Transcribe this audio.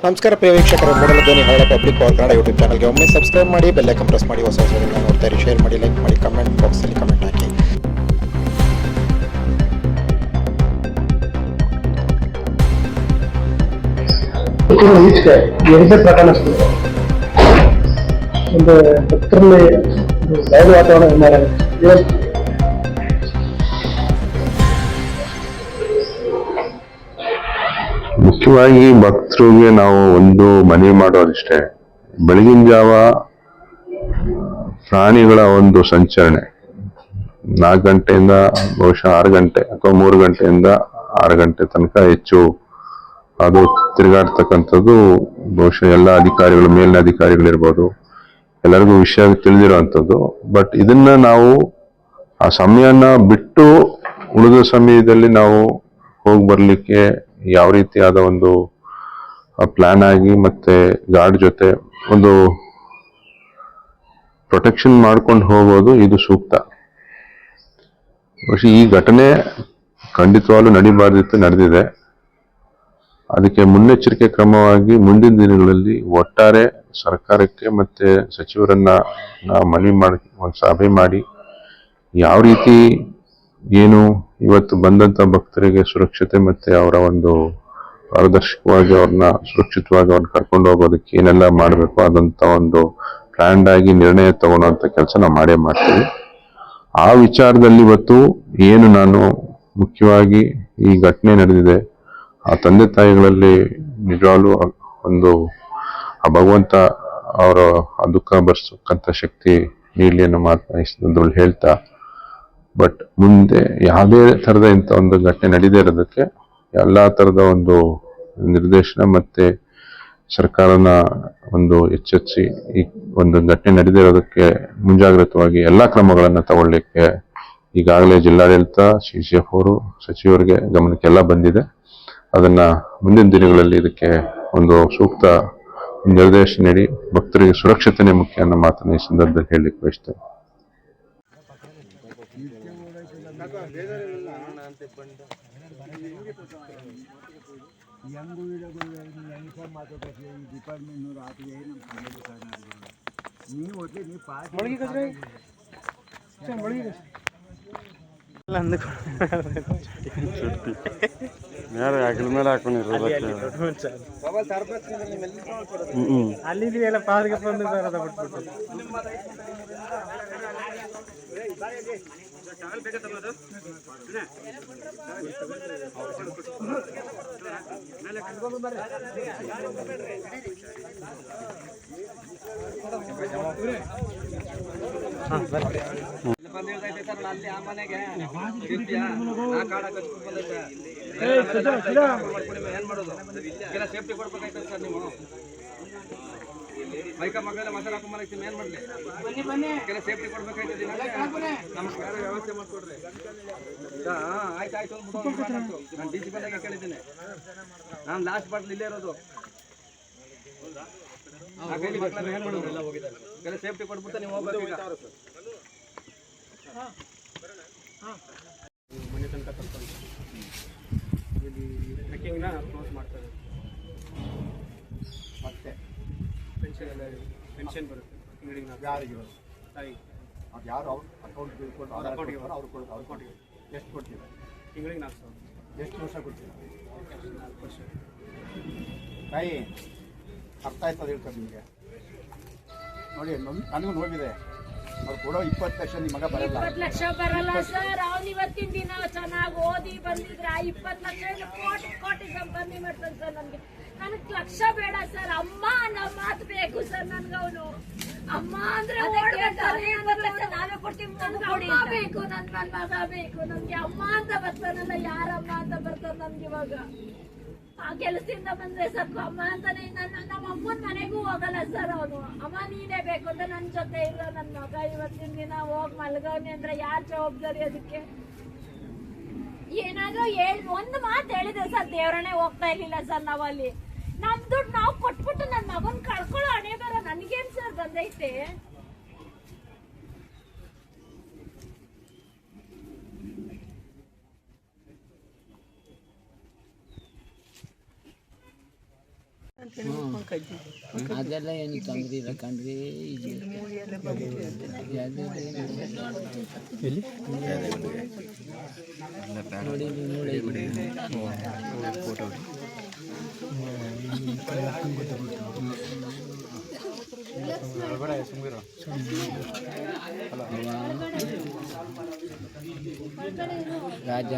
ನಮಸ್ಕಾರ ಪ್ರಿಯ ವೀಕ್ಷಕರೇ, ಮೂಡಲ ಧ್ವನಿ ಹರಳ ಪಬ್ಲಿಕ್ ಪವರ್ ಕನ್ನಡ ಯೂಟ್ಯೂಬ್ ಚಾನಲ್ಗೆ ಒಮ್ಮೆ ಸಬ್ಸ್ಕ್ರೈಬ್ ಮಾಡಿ, ಬೆಲ್ ಐಕಾನ್ ಪ್ರೆಸ್ ಮಾಡಿ, ಹೊಸ ಹೊಸದನ್ನು ನೋಡ್ತಾರೆ, ಶೇರ್ ಮಾಡಿ, ಲೈಕ್ ಮಾಡಿ, ಕಮೆಂಟ್ ಬಾಕ್ಸಲ್ಲಿ ಕಮೆಂಟ್ ಹಾಕಿ. ಒಂದು ಭಕ್ತರಲ್ಲಿ ಬಯಲು ವಾತಾವರಣ ನಿರ್ಮಾಣ. ಮುಖ್ಯವಾಗಿ ಭಕ್ತರಿಗೆ ನಾವು ಒಂದು ಮನವಿ ಮಾಡೋದಿಷ್ಟೇ, ಬೆಳಗಿನ ಜಾವ ಪ್ರಾಣಿಗಳ ಒಂದು ಸಂಚರಣೆ 4 ಗಂಟೆಯಿಂದ ಬಹುಶಃ 6 ಗಂಟೆ ಅಥವಾ 3 ಗಂಟೆಯಿಂದ 6 ಗಂಟೆ ತನಕ ಹೆಚ್ಚು ಅದು ತಿರುಗಾಡ್ತಕ್ಕಂಥದ್ದು ಬಹುಶಃ ಎಲ್ಲ ಅಧಿಕಾರಿಗಳು, ಮೇಲಿನ ಅಧಿಕಾರಿಗಳಿರ್ಬೋದು, ಎಲ್ಲರಿಗೂ ವಿಷಯ ತಿಳಿದಿರುವಂಥದ್ದು. ಬಟ್ ಇದನ್ನ ನಾವು ಆ ಸಮಯನ ಬಿಟ್ಟು ಉಳಿದ ಸಮಯದಲ್ಲಿ ನಾವು ಹೋಗಿ ಬರ್ಲಿಕ್ಕೆ ಯಾವ ರೀತಿಯಾದ ಒಂದು ಪ್ಲಾನ್ ಆಗಿ ಮತ್ತೆ ಗಾರ್ಡ್ ಜೊತೆ ಒಂದು ಪ್ರೊಟೆಕ್ಷನ್ ಮಾಡ್ಕೊಂಡು ಹೋಗೋದು ಇದು ಸೂಕ್ತ. പക്ഷെ ಈ ಘಟನೆ ಖಂಡಿತವಾಗ್ಲೂ ನಡಿಬಾರ್ದಿತ್ತು, ನಡೆದಿದೆ. ಅದಕ್ಕೆ ಮುನ್ನೆಚ್ಚರಿಕೆ ಕ್ರಮವಾಗಿ ಮುಂದಿನ ದಿನಗಳಲ್ಲಿ ಒಟ್ಟಾರೆ ಸರ್ಕಾರಕ್ಕೆ ಮತ್ತೆ ಸಚಿವರನ್ನ ನಾವು ಮನವಿ ಮಾಡಿ ಒಂದು ಸಭೆ ಮಾಡಿ ಯಾವ ರೀತಿ ಏನು ಇವತ್ತು ಬಂದಂತ ಭಕ್ತರಿಗೆ ಸುರಕ್ಷತೆ ಮತ್ತೆ ಅವರ ಒಂದು ಪಾರದರ್ಶಕವಾಗಿ ಅವ್ರನ್ನ ಸುರಕ್ಷಿತವಾಗಿ ಅವ್ರನ್ನ ಕರ್ಕೊಂಡು ಹೋಗೋದಕ್ಕೆ ಏನೆಲ್ಲ ಮಾಡಬೇಕು ಅದಂತ ಒಂದು ಪ್ಲಾನ್ಡ್ ಆಗಿ ನಿರ್ಣಯ ತಗೊಳ್ಳೋಂಥ ಕೆಲಸ ನಾವು ಮಾಡೇ ಮಾಡ್ತೀವಿ. ಆ ವಿಚಾರದಲ್ಲಿ ಇವತ್ತು ಏನು ನಾನು ಮುಖ್ಯವಾಗಿ ಈ ಘಟನೆ ನಡೆದಿದೆ, ಆ ತಂದೆ ತಾಯಿಗಳಲ್ಲಿ ನಿಜವಾಗ್ಲೂ ಒಂದು ಆ ಭಗವಂತ ಅವರ ದುಃಖ ಭರಿಸತಕ್ಕಂಥ ಶಕ್ತಿ ನೀಡಲಿ ಅನ್ನೋ ಮಾತನ್ನ ಹೇಳ್ತಾ, ಬಟ್ ಮುಂದೆ ಯಾವುದೇ ತರದ ಇಂಥ ಒಂದು ಘಟನೆ ನಡೀದೇ ಇರೋದಕ್ಕೆ ಎಲ್ಲಾ ತರದ ಒಂದು ನಿರ್ದೇಶನ ಮತ್ತೆ ಸರ್ಕಾರನ ಒಂದು ಎಚ್ಚೆತ್ತಿ ಈ ಒಂದು ಘಟನೆ ನಡೀದೇ ಇರೋದಕ್ಕೆ ಮುಂಜಾಗ್ರತವಾಗಿ ಎಲ್ಲಾ ಕ್ರಮಗಳನ್ನ ತಗೊಳ್ಳಿಕ್ಕೆ ಈಗಾಗಲೇ ಜಿಲ್ಲಾಡಳಿತ, CCF ಅವರು, ಸಚಿವರಿಗೆ ಗಮನಕ್ಕೆಲ್ಲ ಬಂದಿದೆ. ಅದನ್ನ ಮುಂದಿನ ದಿನಗಳಲ್ಲಿ ಇದಕ್ಕೆ ಒಂದು ಸೂಕ್ತ ನಿರ್ದೇಶನ ನೀಡಿ ಭಕ್ತರಿಗೆ ಸುರಕ್ಷತೆನೇ ಮುಖ್ಯ ಅನ್ನೋ ಮಾತನ್ನ ಈ ಸಂದರ್ಭದಲ್ಲಿ ಹೇಳಲಿಕ್ಕೆ ಬಯಸ್ತೇನೆ. ಯಾರು ಅಗಲ ಮೇಲೆ ಹಾಕೊಂಡಿರೋದು ಅಲ್ಲಿ ಎಲ್ಲ ಪಾರ್ಗೆ ಬಂದು ಬರೋದ ಬಿಟ್ಬಿಟ್ಟು ಅಲ್ಲಿ ಆ ಮನೆಗೆ ಏನ್ ಮಾಡೋದು, ಎಲ್ಲ ಸೇಫ್ಟಿ ಕೊಡ್ಬೇಕಾಯ್ತದೆ ಸರ್. ನೀವು ಮೈಕ ಮಗಳೆಲ್ಲ ಮಸಾಲ ಹಾಕೊಂಬರಕ್ಕೆ ಏನ್ ಮಾಡ್ಲಿ, ಕೆಲ ಸೇಫ್ಟಿ ಕೊಡ್ಬೇಕಾಯ್ತದೆ. ನಮ್ಗೆ ಯಾರು ವ್ಯವಸ್ಥೆ ಮಾಡ್ಕೊಡ್ರಿ. ಆಯ್ತು ನಾನು DC ಬಂದಾಗ ಕೇಳಿದ್ದೀನಿ. ನಾನು ಲಾಸ್ಟ್ ಬಾಟ್ಲ್ ಇಲ್ಲೇ ಇರೋದು. ಏನ್ ಮಾಡೋದು, ಕೆಲ ಸೇಫ್ಟಿ ಕೊಟ್ಬಿಟ್ಟು ನೀವು ಹೋಗ್ಬೇಕು. ಮನೆ ತನಕ ತರ್ಕೊಂಡು ಇಲ್ಲಿ ಟ್ರೆಕ್ಕಿಂಗ್ನ ಕ್ಲೋಸ್ ಮಾಡ್ತಾರೆ. ಮತ್ತೆ ಪೆನ್ಷನ್ ಬರುತ್ತೆ ತಿಂಗಳಿಗೆ. ಯಾರಿಗೆ ತಾಯಿ ಅದು ಯಾರು ಅವ್ರ ಅಕೌಂಟ್ಗೆ ಅಕೌಂಟ್ಗೆ ಎಷ್ಟು ಕೊಡ್ತೀವಿ? ತಿಂಗಳಿಗೆ 4,000. ಎಷ್ಟು ವರ್ಷ ಕೊಡ್ತೀವಿ? 4 ವರ್ಷ. ತಾಯಿ ಅರ್ಥ ಆಯ್ತದೆ ಹೇಳ್ತಾರೆ ನಿಮಗೆ. ನೋಡಿ ನನಗೂ ನೋಡಿದೆ, ಅವ್ರು ಕೊಡೋ 20 ಲಕ್ಷ ನಿಮ್ಮ ಮಗ ಬರಲ್ಲ. 20 ಲಕ್ಷ ಬರಲ್ಲ ಸರ್. ಅವ್ನು ಇವತ್ತಿನ ದಿನ ಚೆನ್ನಾಗಿ ಓದಿ ಬಂದಿದ್ರೆ 20 ಲಕ್ಷ ಕೋಟಿ ಸಂಪಾದನೆ ಮಾಡ್ತಾನೆ ಸರ್. ನನಗೆ ಲಕ್ಷ ಬೇಡ ಸರ್, ಅಮ್ಮ ಅನ್ನೋ ಮಾತು ಬೇಕು ಸರ್ ನನ್ಗೆ. ಅವನು ಅಮ್ಮ ಅಂದ್ರೆ ನಾವೇ ಕೊಡ್ತೀವಿ. ಅಮ್ಮ ಬೇಕು, ನನ್ನ ಮಗ ಬೇಕು. ನನ್ಗೆ ಅಮ್ಮ ಅಂತ ಬರ್ತಾನಲ್ಲ, ಯಾರಮ್ಮ ಅಂತ ಬರ್ತಾನೆ ನನ್ಗೆ ಇವಾಗ. ಆ ಕೆಲಸದಿಂದ ಬಂದ್ರೆ ಸಾಕು ಅಮ್ಮ ಅಂತಾನೆ. ನಮ್ಮ ಅಮ್ಮನ ಮನೆಗೂ ಹೋಗಲ್ಲ ಸರ್ ಅವನು. ಅಮ್ಮ ನೀನೇ ಬೇಕು ಅಂತ ನನ್ನ ಜೊತೆ ಇಲ್ಲ ನನ್ನ ಮಗ. ಇವತ್ತಿನ ದಿನ ಹೋಗಿ ಮಲ್ಗವನಿ ಅಂದ್ರೆ ಯಾರ್ ಜವಾಬ್ದಾರಿ ಅದಕ್ಕೆ? ಏನಾದ್ರೂ ಒಂದು ಮಾತು ಹೇಳಿದೆ ಸರ್, ದೇವರನ್ನೇ ಹೋಗ್ತಾ ಇರ್ಲಿಲ್ಲ ಸರ್. ನಾವಲ್ಲಿ ನಮ್ ದುಡ್ಡು ನಾವು ಕೊಟ್ಬಿಟ್ಟು ನನ್ನ ಮಗನ್ ಕಳ್ಕೊಳ್ಳೋ ಹಣೆ ಬರ ನನ್ಗೇನ್ ಸರ್ ಬಂದೈತೆ? ಅದೆಲ್ಲ ಏನು ತೊಂದರೆ ಇಲ್ಲ ಕಣ್ರಿ. ಇದು ನೋಡಿ ನೋಡಿ ರಾಜ